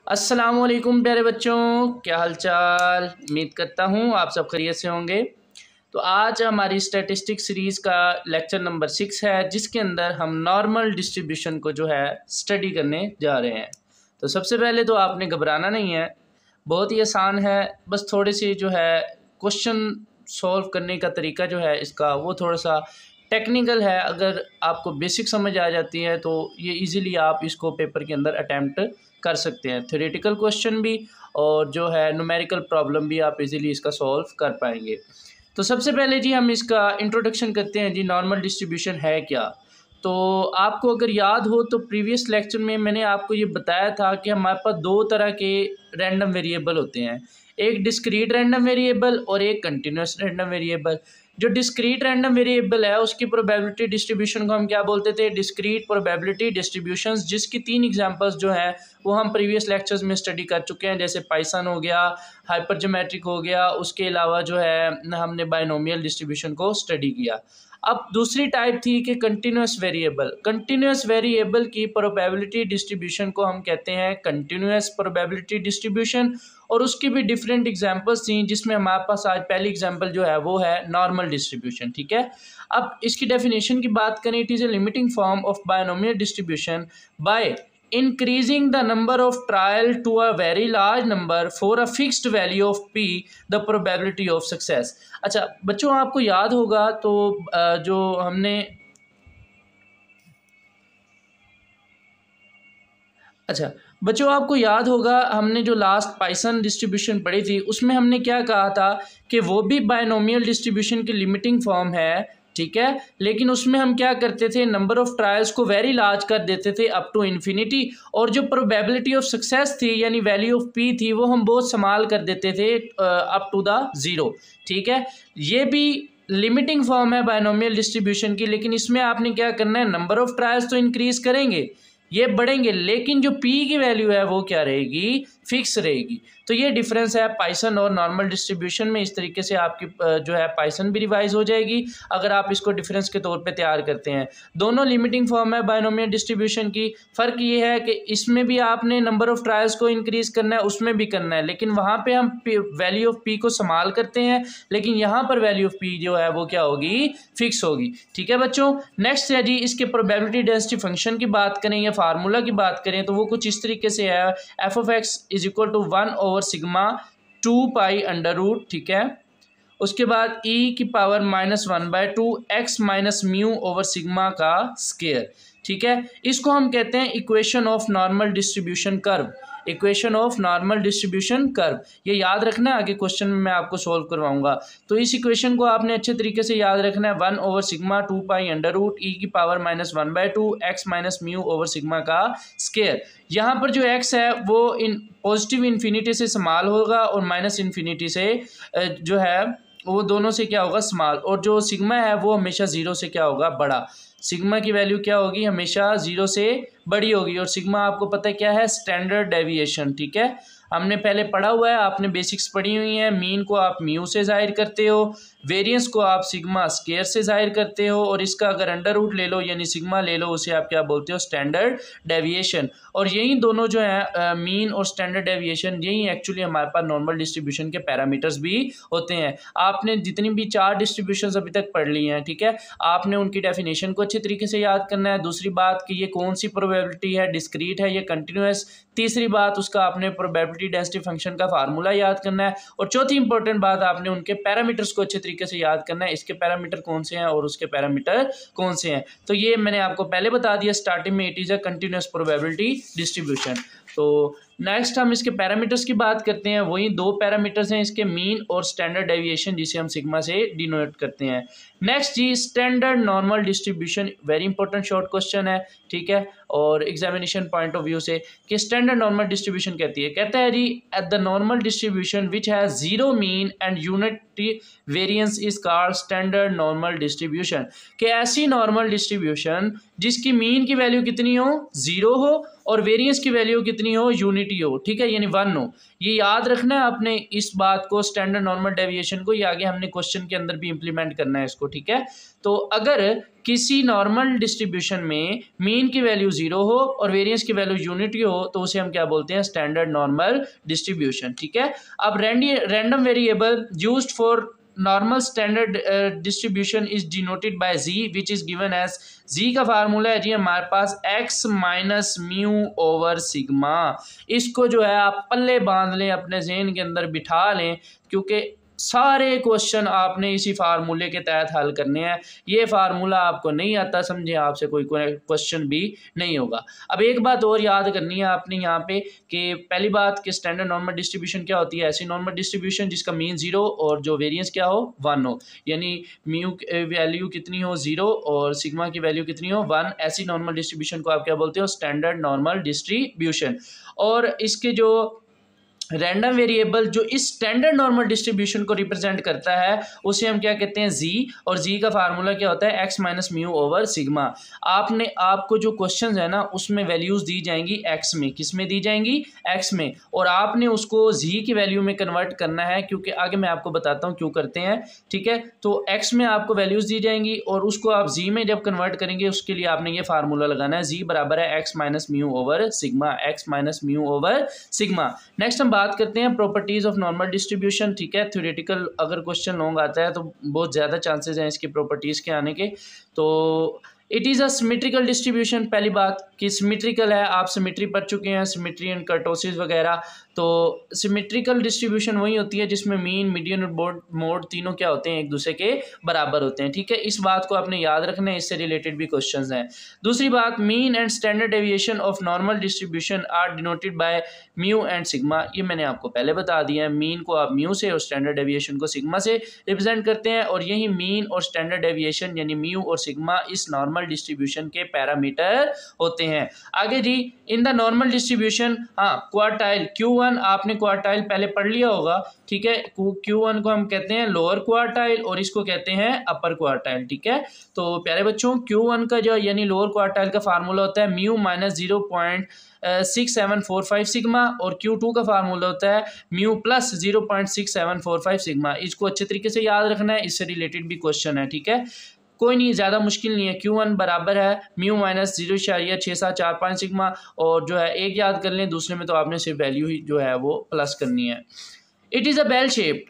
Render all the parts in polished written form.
अस्सलामुअलैकुम प्यारे बच्चों, क्या हालचाल। उम्मीद करता हूँ आप सब खैरियत से होंगे। तो आज हमारी स्टैटिस्टिक्स सीरीज़ का लेक्चर नंबर 6 है, जिसके अंदर हम नॉर्मल डिस्ट्रीब्यूशन को जो है स्टडी करने जा रहे हैं। तो सबसे पहले तो आपने घबराना नहीं है, बहुत ही आसान है। बस थोड़ी सी जो है क्वेश्चन सॉल्व करने का तरीका जो है इसका वो थोड़ा सा टेक्निकल है। अगर आपको बेसिक समझ आ जाती है तो ये इजीली आप इसको पेपर के अंदर अटैम्प्ट कर सकते हैं। थ्योरेटिकल क्वेश्चन भी और जो है न्यूमेरिकल प्रॉब्लम भी आप इजीली इसका सॉल्व कर पाएंगे। तो सबसे पहले जी हम इसका इंट्रोडक्शन करते हैं जी, नॉर्मल डिस्ट्रीब्यूशन है क्या। तो आपको अगर याद हो तो प्रीवियस लेक्चर में मैंने आपको ये बताया था कि हमारे पास दो तरह के रैंडम वेरिएबल होते हैं, एक डिस्क्रीट रैंडम वेरिएबल और एक कंटिन्यूस रैंडम वेरिएबल। जो डिस्क्रीट रैंडम वेरिएबल है उसकी प्रोबेबिलिटी डिस्ट्रीब्यूशन को हम क्या बोलते थे, डिस्क्रीट प्रोबेबिलिटी डिस्ट्रीब्यूशंस, जिसकी 3 एग्जांपल्स जो हैं वो हम प्रीवियस लेक्चर्स में स्टडी कर चुके हैं। जैसे पाइथन हो गया, हाइपरज्योमेट्रिक हो गया, उसके अलावा जो है हमने बायनोमियल डिस्ट्रीब्यूशन को स्टडी किया। अब दूसरी टाइप थी कि कंटिन्यूस वेरिएबल। कंटिन्यूस वेरिएबल की प्रोबेबिलिटी डिस्ट्रीब्यूशन को हम कहते हैं कंटिन्यूस प्रोबेबिलिटी डिस्ट्रीब्यूशन, और उसकी भी डिफरेंट एग्जांपल्स थी, जिसमें हमारे पास आज पहली एग्जांपल जो है वो है नॉर्मल डिस्ट्रीब्यूशन। ठीक है, अब इसकी डेफिनेशन की बात करें, it is a limiting form of binomial distribution by increasing the number of trial to a very large number for a fixed value of p, the probability of success। अच्छा बच्चों, आपको याद होगा तो जो हमने आपको याद होगा हमने जो लास्ट पाइथन डिस्ट्रीब्यूशन पढ़ी थी उसमें हमने क्या कहा था कि वो भी बायनोमियल डिस्ट्रीब्यूशन की लिमिटिंग फॉर्म है। ठीक है, लेकिन उसमें हम क्या करते थे, नंबर ऑफ ट्रायल्स को वेरी लार्ज कर देते थे अप टू इन्फिनिटी, और जो प्रोबेबिलिटी ऑफ सक्सेस थी यानी वैल्यू ऑफ पी थी वो हम बहुत स्मॉल कर देते थे अप टू द ज़ीरो। ठीक है, ये भी लिमिटिंग फॉर्म है बायनोमियल डिस्ट्रीब्यूशन की, लेकिन इसमें आपने क्या करना है, नंबर ऑफ ट्रायल्स तो इंक्रीज करेंगे, ये बढ़ेंगे, लेकिन जो पी की वैल्यू है वो क्या रहेगी, फिक्स रहेगी। तो ये डिफरेंस है पाइथन और नॉर्मल डिस्ट्रीब्यूशन में। इस तरीके से आपकी जो है पाइथन भी रिवाइज हो जाएगी अगर आप इसको डिफरेंस के तौर पे तैयार करते हैं। दोनों लिमिटिंग फॉर्म है बायनोमियल डिस्ट्रीब्यूशन की। फ़र्क ये है कि इसमें भी आपने नंबर ऑफ ट्रायल्स को इंक्रीज करना है, उसमें भी करना है, लेकिन वहाँ पे हम वैल्यू ऑफ पी को संभाल करते हैं, लेकिन यहाँ पर वैल्यू ऑफ पी जो है वो क्या होगी, फिक्स होगी। ठीक है बच्चों, नेक्स्ट है जी, इसके प्रोबेबिलिटी डेंसिटी फंक्शन की बात करें या फार्मूला की बात करें तो वो कुछ इस तरीके से है, F of X is equal to 1/(() sigma 2 under root. ठीक है, उसके बाद e की power -1/2 x minus mu over sigma का स्केयर। ठीक है, इसको हम कहते हैं equation of normal distribution curve. Equation of normal distribution curve, ये याद रखना है, आगे क्वेश्चन में मैं आपको सोल्व करवाऊंगा। तो इस इक्वेशन को आपने अच्छे तरीके से याद रखना है, 1/(() 2 अंडर रूट e की power -1/2 x minus mu over sigma का स्केयर। यहाँ पर जो x है वो इन पॉजिटिव इन्फिनिटी से स्मॉल होगा और माइनस इन्फिनिटी से जो है वो दोनों से क्या होगा, स्मॉल, और जो सिग्मा है वो हमेशा 0 से क्या होगा, बड़ा। सिग्मा की वैल्यू क्या होगी, हमेशा 0 से बड़ी होगी, और सिग्मा आपको पता है क्या है, स्टैंडर्ड डेविएशन। ठीक है, हमने पहले पढ़ा हुआ है, आपने बेसिक्स पढ़ी हुई हैं। मीन को आप म्यू से जाहिर करते हो, वेरिएंस को आप सिग्मा स्केयर से जाहिर करते हो, और इसका अगर अंडर रूट ले लो यानी सिग्मा ले लो, उसे आप क्या बोलते हो, स्टैंडर्ड डेविएशन। और यही दोनों जो है मीन और स्टैंडर्ड डेविएशन, यही एक्चुअली हमारे पास नॉर्मल डिस्ट्रीब्यूशन के पैरामीटर्स भी होते हैं। आपने जितनी भी 4 डिस्ट्रीब्यूशन अभी तक पढ़ ली हैं, ठीक है, आपने उनकी डेफिनेशन को अच्छे तरीके से याद करना है। दूसरी बात कि ये कौन सी प्रोबेबिलिटी है, डिस्क्रीट है, ये कंटिन्यूस। तीसरी बात, उसका आपने प्रोबेबिलिटी डेंसिटी फंक्शन का फार्मूला याद करना है। और चौथी इंपॉर्टेंट बात, आपने उनके पैरामीटर्स को अच्छे तरीके से याद करना है, इसके पैरामीटर कौन से हैं और उसके पैरामीटर कौन से हैं। तो ये मैंने आपको पहले बता दिया स्टार्टिंग में, it is a continuous probability distribution. तो नेक्स्ट हम इसके पैरामीटर्स की बात करते हैं। वही 2 पैरामीटर्स हैं इसके, मीन और स्टैंडर्ड डेविएशन, जिसे हम सिग्मा से डिनोट करते हैं। नेक्स्ट जी, standard normal distribution, very important short question है। ठीक है, और एग्जामिनेशन पॉइंट ऑफ व्यू से कि स्टैंडर्ड नॉर्मल डिस्ट्रीब्यूशन कहता है जी, at the normal distribution which has 0 mean and unity variance is called standard normal distribution. कि ऐसी नॉर्मल डिस्ट्रीब्यूशन जिसकी मीन की वैल्यू कितनी हो, 0 हो, और वेरिएंस की वैल्यू कितनी हो, यूनिटी यूनिटी हो, ठीक है, यानी 1 हो। ये याद रखना है आपने इस बात को, स्टैंडर्ड नॉर्मल डेविएशन को, ये आगे हमने क्वेश्चन के अंदर भी इंप्लीमेंट करना है इसको, ठीक है। तो अगर किसी नॉर्मल डिस्ट्रीब्यूशन में मीन की वैल्यू 0 हो और वेरिएंस की वैल्यू यूनिटी हो तो उसे हम क्या बोलते हैं, स्टैंडर्ड नॉर्मल डिस्ट्रीब्यूशन, ठीक है। अब random variable used for normal standard distribution is denoted by Z which is given as, Z का फार्मूला है जी हमारे पास x minus mu over sigma. इसको जो है आप पल्ले बांध लें, अपने ज़हन के अंदर बिठा लें, क्योंकि सारे क्वेश्चन आपने इसी फार्मूले के तहत हल करने हैं। ये फार्मूला आपको नहीं आता, समझे, आपसे कोई क्वेश्चन भी नहीं होगा। अब एक बात और याद करनी है आपने यहाँ पे कि पहली बात कि स्टैंडर्ड नॉर्मल डिस्ट्रीब्यूशन क्या होती है, ऐसी नॉर्मल डिस्ट्रीब्यूशन जिसका मीन 0 और जो वेरिएंस क्या हो 1 हो, यानी म्यू वैल्यू कितनी हो 0 और सिग्मा की वैल्यू कितनी हो 1, ऐसी नॉर्मल डिस्ट्रीब्यूशन को आप क्या बोलते हो, स्टैंडर्ड नॉर्मल डिस्ट्रीब्यूशन। और इसके जो रैंडम वेरिएबल जो इस स्टैंडर्ड नॉर्मल डिस्ट्रीब्यूशन को रिप्रेजेंट करता है उसे हम क्या कहते हैं, जी, और जी का फार्मूला क्या होता है, x minus mu over sigma. आपको जो क्वेश्चन है ना उसमें वैल्यूज दी जाएंगी x में, किस में दी जाएंगी, x में, और आपने उसको जी की वैल्यू में कन्वर्ट करना है, क्योंकि आगे मैं आपको बताता हूँ क्यों करते हैं, ठीक है। तो x में आपको वैल्यूज दी जाएंगी और उसको आप जी में जब कन्वर्ट करेंगे उसके लिए आपने ये फार्मूला लगाना है, जी बराबर है x minus mu over sigma, x minus mu over sigma. Next हम बात करते हैं प्रॉपर्टीज ऑफ नॉर्मल डिस्ट्रीब्यूशन, ठीक है। थ्योरेटिकल अगर क्वेश्चन लॉन्ग आता है तो बहुत ज़्यादा चांसेस हैं इसकी प्रॉपर्टीज़ के आने के। तो it is a symmetrical distribution, पहली बात कि सिमेट्रिकल है, आप सिमेट्री पढ़ चुके हैं, सिमेट्री एंड कर्टोसिस वगैरह। तो सिमेट्रिकल डिस्ट्रीब्यूशन वही होती है जिसमें मीन, मीडियन और मोड तीनों क्या होते हैं, एक दूसरे के बराबर होते हैं, ठीक है। इस बात को आपने याद रखना है, इससे रिलेटेड भी क्वेश्चंस हैं। दूसरी बात, mean and standard deviation of normal distribution are denoted by mu and sigma. ये मैंने आपको पहले बता दिया है, मीन को आप म्यू से और स्टैंडर्ड डेविएशन को सिग्मा से रिप्रेजेंट करते हैं, और यही मीन और स्टैंडर्ड डेविएशन यानी म्यू और सिग्मा इस नॉर्मल डिस्ट्रीब्यूशन के पैरामीटर होते हैं। आगे जी, इन द नॉर्मल डिस्ट्रीब्यूशन, हाँ, क्वार्टाइल Q1 आपने क्वार्टाइल पहले पढ़ लिया होगा, ठीक है। Q1 को हम कहते हैं लोअर क्वार्टाइल और इसको कहते हैं अपर क्वार्टाइल, ठीक है। तो प्यारे बच्चों, Q1 का जो यानी लोअर क्वार्टाइल का फार्मूला होता है म्यू माइनस 0.6745 सिग्मा, और Q2 का फार्मूला होता है म्यू प्लस 0.6745 सिग्मा। इसको अच्छे तरीके से याद रखना है, इससे रिलेटेड भी क्वेश्चन है, ठीक है। कोई नहीं, ज़्यादा मुश्किल नहीं है। Q1 बराबर है म्यू माइनस 0.6745 सिग्मा, और जो है एक याद कर लें, दूसरे में तो आपने सिर्फ वैल्यू ही जो है वो प्लस करनी है। It is a bell shape,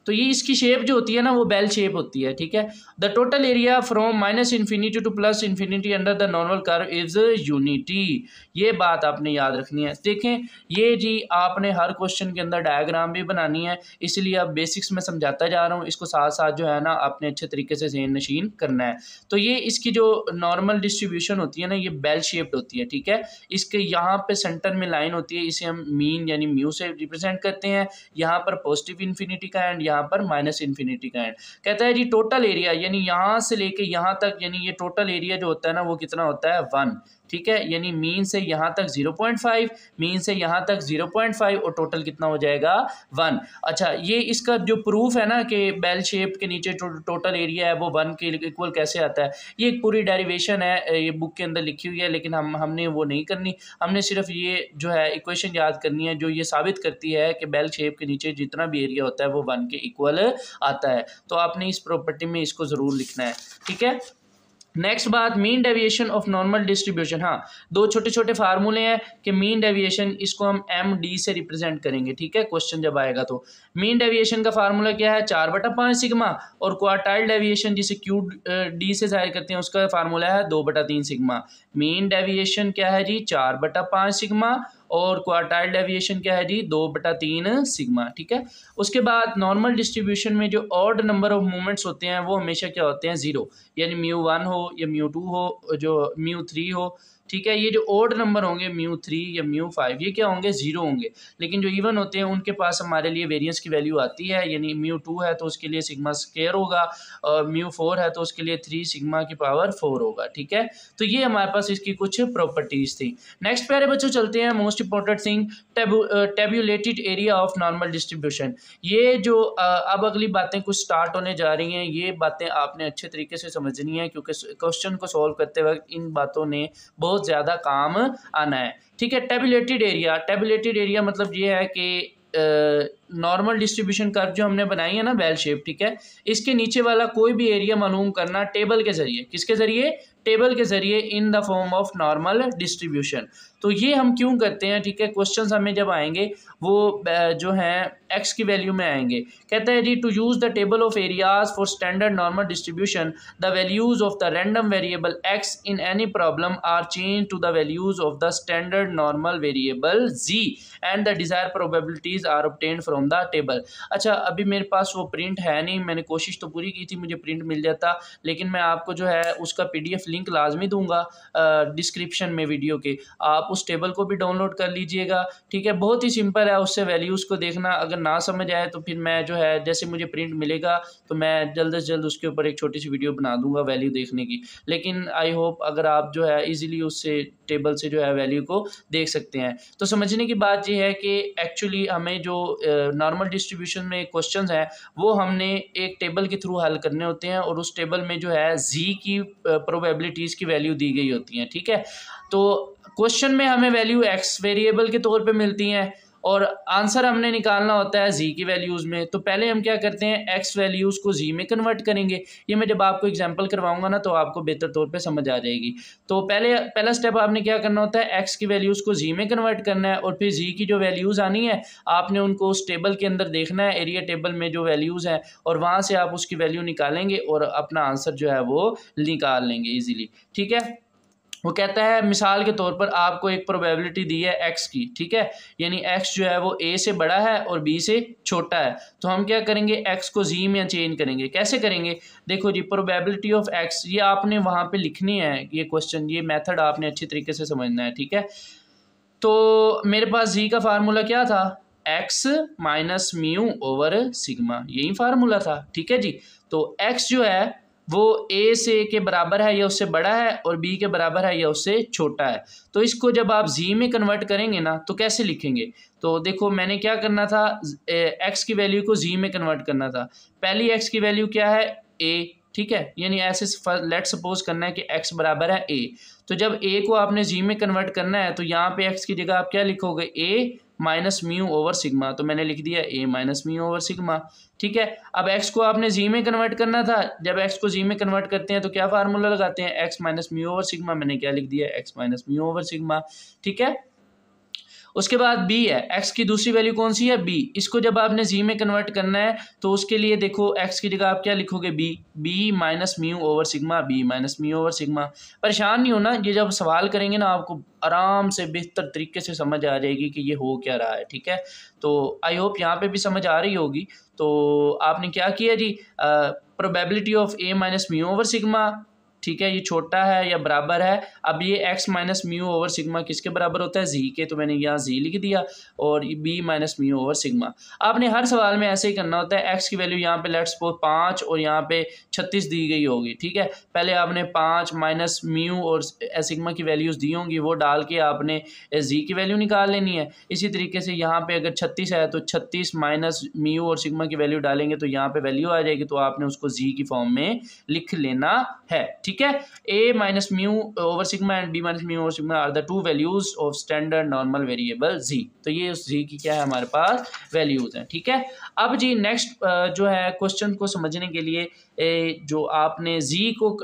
तो ये इसकी शेप जो होती है ना वो बेल शेप होती है, ठीक है। The total area from minus infinity two plus infinity under the normal curve is unity. ये बात आपने याद रखनी है। देखें, ये जी आपने हर क्वेश्चन के अंदर डायग्राम भी बनानी है, इसलिए अब बेसिक्स में समझाता जा रहा हूँ, इसको साथ साथ जो है ना आपने अच्छे तरीके से ज़हन नशीन करना है। तो ये इसकी जो नॉर्मल डिस्ट्रीब्यूशन होती है ना ये बेल शेप्ड होती है, ठीक है। इसके यहाँ पे सेंटर में लाइन होती है, इसे हम मीन यानी म्यू से रिप्रेजेंट करते हैं। यहाँ पर पॉजिटिव इन्फिनिटी का एंड, यहाँ पर माइनस इन्फिनिटी का एंड। कहता है जी टोटल एरिया यानी यहाँ से लेके यहाँ तक, यानी ये टोटल एरिया जो होता है ना वो कितना होता है 1, ठीक है। यानी मीन से यहाँ तक 0.5, मीन से यहाँ तक 0.5 और टोटल कितना हो जाएगा 1। अच्छा, ये इसका जो प्रूफ है ना कि बेल शेप के नीचे टोटल एरिया है वो 1 के इक्वल कैसे आता है, ये एक पूरी डेरिवेशन है, ये बुक के अंदर लिखी हुई है, लेकिन हमने वो नहीं करनी। हमने सिर्फ ये जो है इक्वेशन याद करनी है जो ये साबित करती है कि बेल शेप के नीचे जितना भी एरिया होता है वो 1 के इक्वल आता है। तो आपने इस प्रॉपर्टी में इसको ज़रूर लिखना है, ठीक है। नेक्स्ट बात, mean deviation of normal distribution. हाँ, दो छोटे छोटे फार्मूले हैं कि मीन डेविएशन, इसको हम MD से रिप्रेजेंट करेंगे, ठीक है। क्वेश्चन जब आएगा तो मीन डेविएशन का फार्मूला क्या है, 4/5 सिग्मा, और क्वार्टाइल डेविएशन जिसे QD से जाहिर करते हैं उसका फार्मूला है 2/3 सिग्मा। मीन डेविएशन क्या है जी 4/5 सिग्मा, और क्वार्टाइल डेविएशन क्या है जी 2/3 सिग्मा, ठीक है। उसके बाद नॉर्मल डिस्ट्रीब्यूशन में जो ऑड नंबर ऑफ मूवमेंट्स होते हैं वो हमेशा क्या होते हैं 0, यानी μ1 हो या μ2 हो, जो μ3 हो, ठीक है। ये जो ओड नंबर होंगे μ3 या μ5 ये क्या होंगे 0 होंगे, लेकिन जो इवन होते हैं उनके पास हमारे लिए वेरिएंस की वैल्यू आती है, यानी μ2 है तो उसके लिए सिग्मा स्क्वायर होगा, और μ4 है तो उसके लिए 3 सिग्मा की पावर 4 होगा, ठीक है। तो ये हमारे पास इसकी कुछ प्रॉपर्टीज थी। नेक्स्ट प्यारे बच्चों चलते हैं most important thing, tabulated area of normal distribution. ये जो अब अगली बातें कुछ स्टार्ट होने जा रही हैं, ये बातें आपने अच्छे तरीके से समझनी है, क्योंकि क्वेश्चन को सॉल्व करते वक्त इन बातों ने बहुत बहुत ज़्यादा काम आना है। ठीक है, टेबुलेटेड एरिया मतलब ये है कि नॉर्मल डिस्ट्रीब्यूशन कर्व जो हमने बनाई है ना बेल शेप, ठीक है, इसके नीचे वाला कोई भी एरिया मालूम करना टेबल के ज़रिए, किसके ज़रिए, टेबल के ज़रिए in the form of normal distribution. तो ये हम क्यों करते हैं, ठीक है, क्वेश्चंस हमें जब आएंगे वो जो हैं एक्स की वैल्यू में आएंगे। कहता है जी to use the table of areas for standard normal distribution the values of the random variable X in any problem are change to the values of the standard normal variable Z and the desire probabilities are obtained from the table. अच्छा, अभी मेरे पास वो print है नहीं, मैंने कोशिश तो पूरी की थी मुझे प्रिंट मिल जाता, लेकिन मैं आपको जो है उसका PDF लिंक लाजमी दूंगा डिस्क्रिप्शन में वीडियो के, आप उस टेबल को भी डाउनलोड कर लीजिएगा। ठीक है, बहुत ही सिंपल है, उससे वैल्यूज़ को देखना। अगर ना समझ आए तो फिर मैं जो है जैसे मुझे प्रिंट मिलेगा तो मैं जल्द से जल्द उसके ऊपर एक छोटी सी वीडियो बना दूंगा वैल्यू देखने की। लेकिन आई होप अगर आप जो है इजीली उससे टेबल से जो है वैल्यू को देख सकते हैं। तो समझने की बात ये है कि एक्चुअली हमें जो नॉर्मल डिस्ट्रीब्यूशन में क्वेश्चंस हैं वो हमने एक टेबल के थ्रू हल करने होते हैं और उस टेबल में जो है जी की प्रोबेबिलिटीज़ की वैल्यू दी गई होती हैं। ठीक है, तो क्वेश्चन में हमें वैल्यू एक्स वेरिएबल के तौर पे मिलती हैं और आंसर हमने निकालना होता है जी की वैल्यूज़ में। तो पहले हम क्या करते हैं, एक्स वैल्यूज़ को जी में कन्वर्ट करेंगे। ये मैं जब आपको एग्जांपल करवाऊंगा ना तो आपको बेहतर तौर पे समझ आ जाएगी। तो पहला स्टेप आपने क्या करना होता है, एक्स की वैल्यूज़ को जी में कन्वर्ट करना है और फिर जी की जो वैल्यूज़ आनी है आपने उनको उस टेबल के अंदर देखना है, एरिया टेबल में जो वैल्यूज़ हैं, और वहाँ से आप उसकी वैल्यू निकालेंगे और अपना आंसर जो है वो निकाल लेंगे ईजिली। ठीक है, वो कहता है मिसाल के तौर पर आपको एक प्रोबेबिलिटी दी है एक्स की, ठीक है, यानी एक्स जो है वो ए से बड़ा है और बी से छोटा है। तो हम क्या करेंगे, एक्स को जी में चेंज करेंगे। कैसे करेंगे, देखो जी, प्रोबेबिलिटी ऑफ एक्स ये आपने वहाँ पे लिखनी है, ये क्वेश्चन, ये मेथड आपने अच्छी तरीके से समझना है। ठीक है, तो मेरे पास जी का फार्मूला क्या था, x minus mu over sigma, यही फार्मूला था। ठीक है जी, तो एक्स जो है वो ए से के बराबर है या उससे बड़ा है और बी के बराबर है या उससे छोटा है। तो इसको जब आप जी में कन्वर्ट करेंगे ना तो कैसे लिखेंगे, तो देखो मैंने क्या करना था, एक्स की वैल्यू को जी में कन्वर्ट करना था। पहली एक्स की वैल्यू क्या है, ए, ठीक है, यानी ऐसे लेट सपोज करना है कि एक्स बराबर है ए। तो जब ए को आपने जी में कन्वर्ट करना है तो यहाँ पे एक्स की जगह आप क्या लिखोगे, ए माइनस म्यू ओवर सिग्मा। तो मैंने लिख दिया ए माइनस म्यू ओवर सिग्मा। ठीक है, अब एक्स को आपने जी में कन्वर्ट करना था, जब एक्स को जी में कन्वर्ट करते हैं तो क्या फार्मूला लगाते हैं, x minus mu over sigma. मैंने क्या लिख दिया, x minus mu over sigma. ठीक है, उसके बाद बी है, एक्स की दूसरी वैल्यू कौन सी है, बी। इसको जब आपने जी में कन्वर्ट करना है तो उसके लिए देखो एक्स की जगह आप क्या लिखोगे, B, B minus mu over sigma, B minus mu over sigma. परेशान नहीं होना, ये जब सवाल करेंगे ना आपको आराम से बेहतर तरीके से समझ आ जाएगी कि ये हो क्या रहा है। ठीक है, तो आई होप यहाँ पे भी समझ आ रही होगी। तो आपने क्या किया जी, probability of a minus mu over sigma, ठीक है, ये छोटा है या बराबर है। अब ये x minus mu over sigma किसके बराबर होता है, जी के, तो मैंने यहाँ जी लिख दिया, और B minus mu over sigma. आपने हर सवाल में ऐसे ही करना होता है, एक्स की वैल्यू यहाँ पे लेट्स सपोज 5 और यहाँ पे 36 दी गई होगी। ठीक है, पहले आपने 5 माइनस म्यू और सिग्मा की वैल्यूज़ दी होंगी, वो डाल के आपने जी की वैल्यू निकाल लेनी है। इसी तरीके से यहाँ पे अगर 36 है तो 36 माइनस म्यू और सिग्मा की वैल्यू डालेंगे तो यहाँ पे वैल्यू आ जाएगी, तो आपने उसको जी की फॉर्म में लिख लेना है। ठीक है, a minus mu over sigma and b minus mu over sigma are the two values of standard normal variable z। तो ये उस z की क्या है हमारे पास वैल्यूज हैं। ठीक है, अब जी नेक्स्ट जो है क्वेश्चन को समझने के लिए जो आपने z को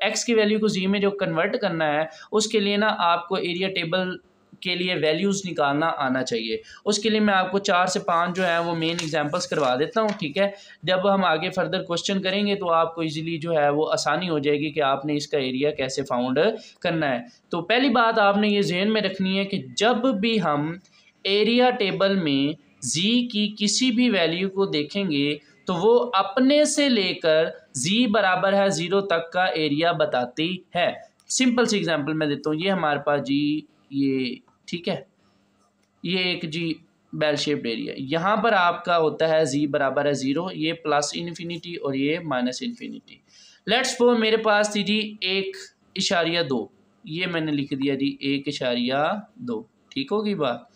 x की वैल्यू को z में जो कन्वर्ट करना है उसके लिए ना आपको एरिया टेबल के लिए वैल्यूज़ निकालना आना चाहिए। उसके लिए मैं आपको 4 से 5 जो है वो मेन एग्जांपल्स करवा देता हूँ। ठीक है, जब हम आगे फर्दर क्वेश्चन करेंगे तो आपको इजीली जो है वो आसानी हो जाएगी कि आपने इसका एरिया कैसे फाउंड करना है। तो पहली बात आपने ये ज़हन में रखनी है कि जब भी हम एरिया टेबल में जी की किसी भी वैल्यू को देखेंगे तो वो अपने से लेकर जी बराबर है 0 तक का एरिया बताती है। सिंपल सी एग्जाम्पल मैं देता हूँ, ये हमारे पास जी ये, ठीक है, ये एक जी बेल शेप्ड एरिया, यहाँ पर आपका होता है जी बराबर है 0, ये प्लस इन्फिनिटी और ये माइनस इन्फिनिटी। लेट्स सपोज मेरे पास थी जी 1.2, ये मैंने लिख दिया जी 1.2। ठीक होगी बात।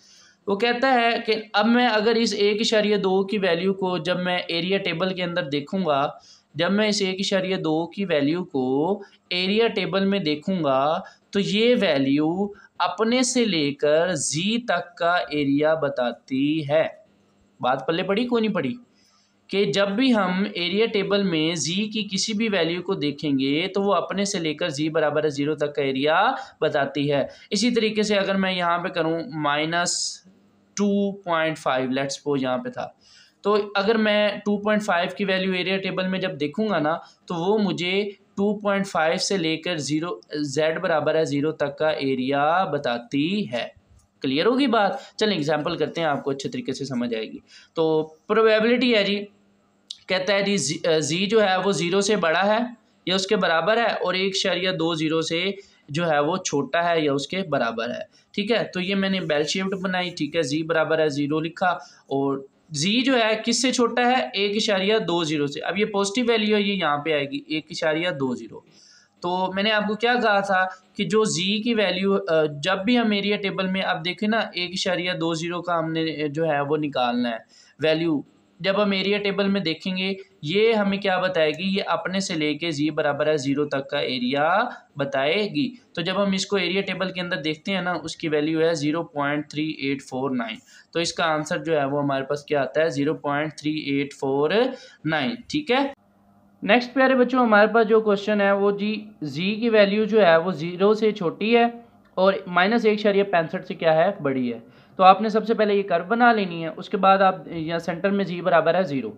वो कहता है कि अब मैं अगर इस 1.2 की वैल्यू को जब मैं एरिया टेबल के अंदर देखूंगा, जब मैं इस 1.2 की वैल्यू को एरिया टेबल में देखूंगा तो ये वैल्यू अपने से लेकर जी तक का एरिया बताती है। बात पल्ले पड़ी को नहीं पड़ी कि जब भी हम एरिया टेबल में जी की किसी भी वैल्यू को देखेंगे तो वो अपने से लेकर जी बराबर है 0 तक का एरिया बताती है। इसी तरीके से अगर मैं यहाँ पे करूँ -2.5, लेट्स सपोज यहाँ पे था, तो अगर मैं 2.5 की वैल्यू एरिया टेबल में जब देखूंगा ना तो वो मुझे 2.5 से लेकर 0 z बराबर है 0 तक का एरिया बताती है। क्लियर होगी बात? चलें एग्जाम्पल करते हैं, आपको अच्छे तरीके से समझ आएगी। तो प्रोबेबिलिटी है जी, कहता है जी जी जो है वो 0 से बड़ा है या उसके बराबर है और 1.20 से जो है वो छोटा है या उसके बराबर है। ठीक है, तो ये मैंने बेल शेप्ड बनाई। ठीक है, जी बराबर है 0 लिखा और जी जो है किससे छोटा है 1.20 से। अब ये पॉजिटिव वैल्यू है, ये यहाँ पे आएगी 1.20। तो मैंने आपको क्या कहा था कि जो जी की वैल्यू जब भी हम एरिया टेबल में, अब देखें ना 1.20 का हमने जो है वो निकालना है वैल्यू, जब हम एरिया टेबल में देखेंगे ये हमें क्या बताएगी, ये अपने से लेके जी बराबर है 0 तक का एरिया बताएगी। तो जब हम इसको एरिया टेबल के अंदर देखते हैं ना उसकी वैल्यू है 0.3849। तो इसका आंसर जो है वो हमारे पास क्या आता है 0.3849। ठीक है, नेक्स्ट प्यारे बच्चों हमारे पास जो क्वेश्चन है वो जी की वैल्यू जो है वो 0 से छोटी है और -1.65 से क्या है बड़ी है। तो आपने सबसे पहले ये कर्व बना लेनी है, उसके बाद आप यहाँ सेंटर में जी बराबर है 0,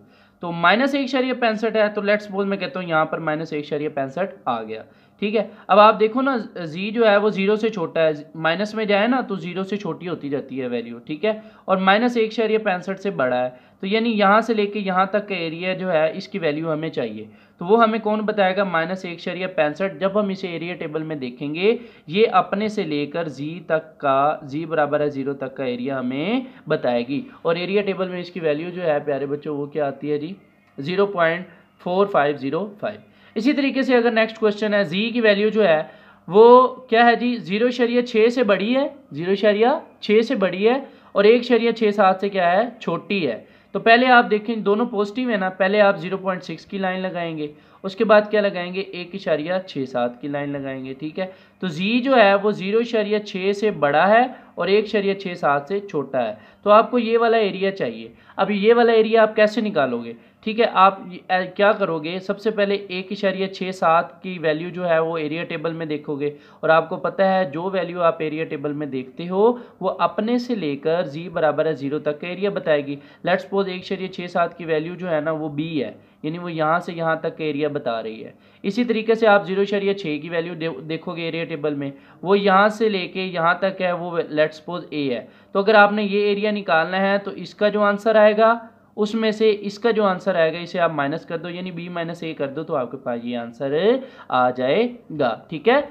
तो -1.65 है, तो लेट्स सपोज मैं कहता हूँ यहाँ पर -1.65 आ गया। ठीक है, अब आप देखो ना जी जो है वो 0 से छोटा है, माइनस में जाए ना तो 0 से छोटी होती जाती है वैल्यू। ठीक है, और -1.65 से बड़ा है, तो यानी यहाँ से लेके यहाँ तक का एरिया जो है इसकी वैल्यू हमें चाहिए। तो वो हमें कौन बताएगा -1.65। जब हम इसे एरिया टेबल में देखेंगे ये अपने से लेकर जी तक का, जी बराबर है 0 तक का एरिया हमें बताएगी। और एरिया टेबल में इसकी वैल्यू जो है प्यारे बच्चों वो क्या आती है जी 0.4505। इसी तरीके से अगर नेक्स्ट क्वेश्चन है जी की वैल्यू जो है वो क्या है जी 0.6 से बड़ी है, 0.6 से बड़ी है और 1.67 से क्या है छोटी है। तो पहले आप देखें दोनों पॉजिटिव है ना, पहले आप 0.6 की लाइन लगाएंगे, उसके बाद क्या लगाएंगे 1.67 की लाइन लगाएंगे। ठीक है, तो जी जो है वो 0.6 से बड़ा है और 1.67 से छोटा है। तो आपको ये वाला एरिया चाहिए। अब ये वाला एरिया आप कैसे निकालोगे? ठीक है, आप क्या करोगे, सबसे पहले 1.67 की वैल्यू जो है वो एरिया टेबल में देखोगे और आपको पता है जो वैल्यू आप एरिया टेबल में देखते हो वो अपने से लेकर जी बराबर है 0 तक का एरिया बताएगी। लेट्स सपोज 1.67 की वैल्यू जो है ना वो बी है, यानी वो यहाँ से यहाँ तक का एरिया बता रही है। इसी तरीके से आप 0.6 की वैल्यू देखोगे एरिया टेबल में, वो यहाँ से लेके यहाँ तक है, वो लेट्स सपोज ए है। तो अगर आपने ये एरिया निकालना है तो इसका जो आंसर आएगा उसमें से इसका जो आंसर आएगा इसे आप माइनस कर दो, यानी b - a कर दो, तो आपके पास ये आंसर आ जाएगा। ठीक है,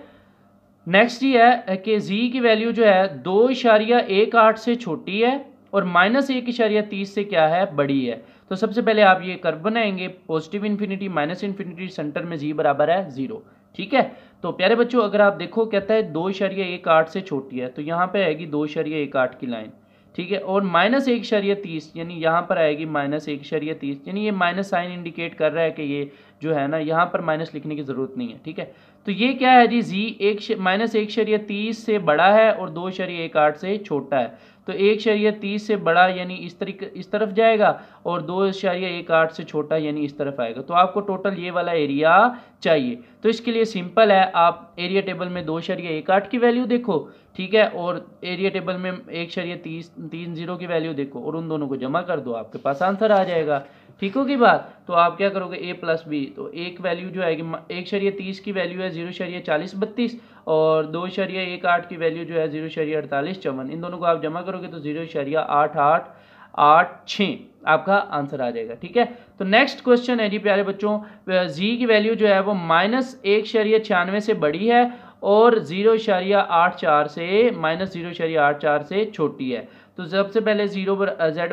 नेक्स्ट ये है कि z की वैल्यू जो है 2.18 से छोटी है और -1.30 से क्या है बड़ी है। तो सबसे पहले आप ये कर्व बनाएंगे, पॉजिटिव इन्फिनिटी -इन्फिनिटी, सेंटर में जी बराबर है 0। ठीक है, तो प्यारे बच्चों अगर आप देखो कहता है 2.18 से छोटी है, तो यहाँ पे आएगी 2.18 की लाइन। ठीक है, और -1.30 यानी यहाँ पर आएगी -1.30, यानी ये माइनस साइन इंडिकेट कर रहा है कि ये जो है ना यहाँ पर माइनस लिखने की ज़रूरत नहीं है। ठीक है, तो ये क्या है जी -1.30 से बड़ा है और 2.18 से छोटा है। तो 1.30 से बड़ा यानी इस तरफ जाएगा और 2.18 से छोटा यानी इस तरफ आएगा। तो आपको टोटल ये वाला एरिया चाहिए। तो इसके लिए सिंपल है, आप एरिया टेबल में 2.18 की वैल्यू देखो, ठीक है, और एरिया टेबल में 1.30 की वैल्यू देखो और उन दोनों को जमा कर दो, आपके पास आंसर आ जाएगा। ठीक होगी बात? तो आप क्या करोगे a + b, तो एक वैल्यू जो आएगी 1.30 की वैल्यू है 0.4032 और 2.18 की वैल्यू जो है 0.4854, इन दोनों को आप जमा करोगे तो 0.8886 आपका आंसर आ जाएगा। ठीक है, तो नेक्स्ट क्वेश्चन है जी प्यारे बच्चों, जी की वैल्यू जो है वो -1.96 से बड़ी है और 0.84 से -0.84 से छोटी है। तो सबसे पहले z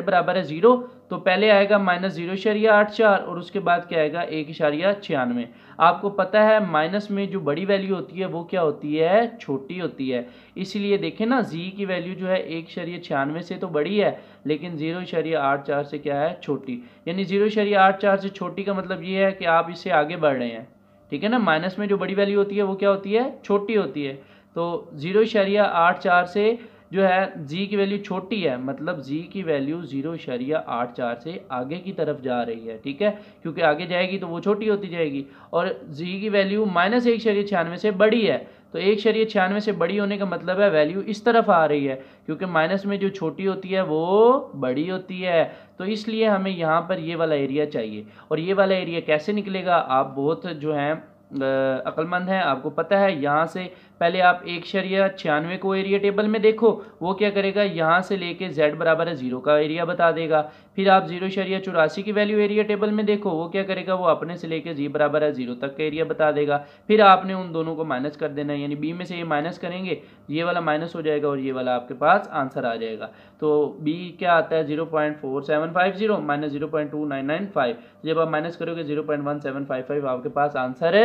बराबर है 0, तो पहले आएगा -0.84 और उसके बाद क्या आएगा 1.96। आपको पता है माइनस में जो बड़ी वैल्यू होती है वो क्या होती है, छोटी होती है। इसलिए देखें ना z की वैल्यू जो है 1.96 से तो बड़ी है, लेकिन 0.84 से क्या है, छोटी। यानी 0.84 से छोटी का मतलब ये है कि आप इससे आगे बढ़ रहे हैं, ठीक है ना। माइनस में जो बड़ी वैल्यू होती है वो क्या होती है, छोटी होती है। तो 0.84 से जो है जी की वैल्यू छोटी है, मतलब जी की वैल्यू 0.84 से आगे की तरफ जा रही है, ठीक है, क्योंकि आगे जाएगी तो वो छोटी होती जाएगी। और जी की वैल्यू -1.96 से बड़ी है, तो 1.96 से बड़ी होने का मतलब है वैल्यू इस तरफ आ रही है, क्योंकि माइनस में जो छोटी होती है वो बड़ी होती है। तो इसलिए हमें यहाँ पर ये वाला एरिया चाहिए। और ये वाला एरिया कैसे निकलेगा, आप बहुत जो है अक्लमंद हैं, आपको पता है। यहाँ से पहले आप 1.96 को एरिया टेबल में देखो, वो क्या करेगा, यहाँ से लेके z बराबर है 0 का एरिया बता देगा। फिर आप 0.84 की वैल्यू एरिया टेबल में देखो, वो क्या करेगा, वो अपने से लेके z बराबर है 0 तक का एरिया बता देगा। फिर आपने उन दोनों को माइनस कर देना है, यानी b में से ये माइनस करेंगे, ये वाला माइनस हो जाएगा और ये वाला आपके पास आंसर आ जाएगा। तो b क्या आता है 0.4750 माइनस 0.2995। जब आप माइनस करोगे 0.1755 आपके पास आंसर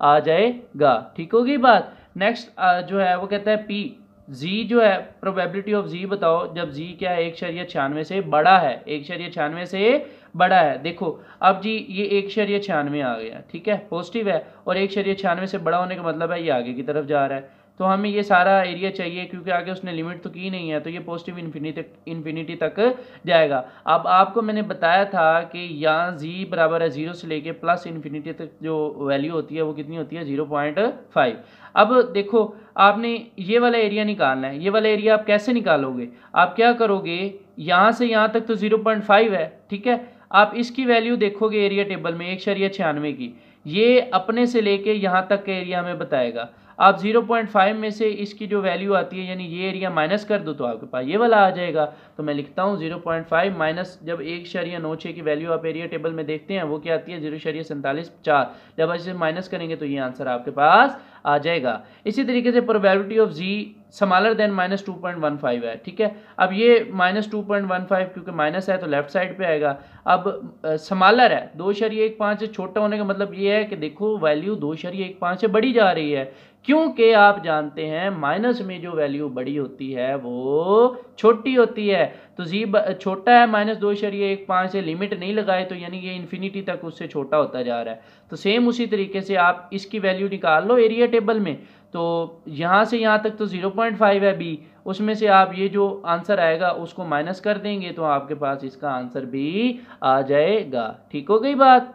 आ जाएगा। ठीक होगी बात। नेक्स्ट जो है वो कहता है p z जो है प्रोबेबिलिटी ऑफ z बताओ जब z क्या है 1.96 से बड़ा है, 1.96 से बड़ा है। देखो अब जी ये 1.96 आ गया, ठीक है, पॉजिटिव है, और 1.96 से बड़ा होने का मतलब है ये आगे की तरफ जा रहा है। तो हमें ये सारा एरिया चाहिए, क्योंकि आगे उसने लिमिट तो की नहीं है, तो ये पॉजिटिव इन्फिनिटी तक जाएगा। अब आपको मैंने बताया था कि यहाँ z बराबर है 0 से लेके प्लस इन्फिनिटी तक जो वैल्यू होती है वो कितनी होती है, 0.5। अब देखो आपने ये वाला एरिया निकालना है। ये वाला एरिया आप कैसे निकालोगे, आप क्या करोगे, यहाँ से यहाँ तक तो 0.5 है, ठीक है। आप इसकी वैल्यू देखोगे एरिया टेबल में 1.96 की, ये अपने से लेके यहाँ तक का एरिया हमें बताएगा। आप 0.5 में से इसकी जो वैल्यू आती है, यानी ये एरिया माइनस कर दो तो आपके पास ये वाला आ जाएगा। तो मैं लिखता हूँ 0.5 माइनस जब 1.96 की वैल्यू आप एरिया टेबल में देखते हैं वो क्या आती है 0.474। जब आप इसे माइनस करेंगे तो ये आंसर आपके पास आ जाएगा। इसी तरीके से probability of Z smaller than -2.15 है, ठीक है। अब ये -2.15 क्योंकि माइनस है तो लेफ्ट साइड पे आएगा। अब स्मॉलर है, 2.15 से छोटा होने का मतलब ये है कि देखो वैल्यू 2.15 से बढ़ी जा रही है, क्योंकि आप जानते हैं माइनस में जो वैल्यू बड़ी होती है वो छोटी होती है। तो जी छोटा है -2.15 से, लिमिट नहीं लगाए तो यानी ये इन्फिनिटी तक उससे छोटा होता जा रहा है। तो सेम उसी तरीके से आप इसकी वैल्यू निकाल लो एरिया टेबल में। तो यहाँ से यहाँ तक तो 0.5 है b, उसमें से आप ये जो आंसर आएगा उसको माइनस कर देंगे तो आपके पास इसका आंसर भी आ जाएगा। ठीक हो गई बात।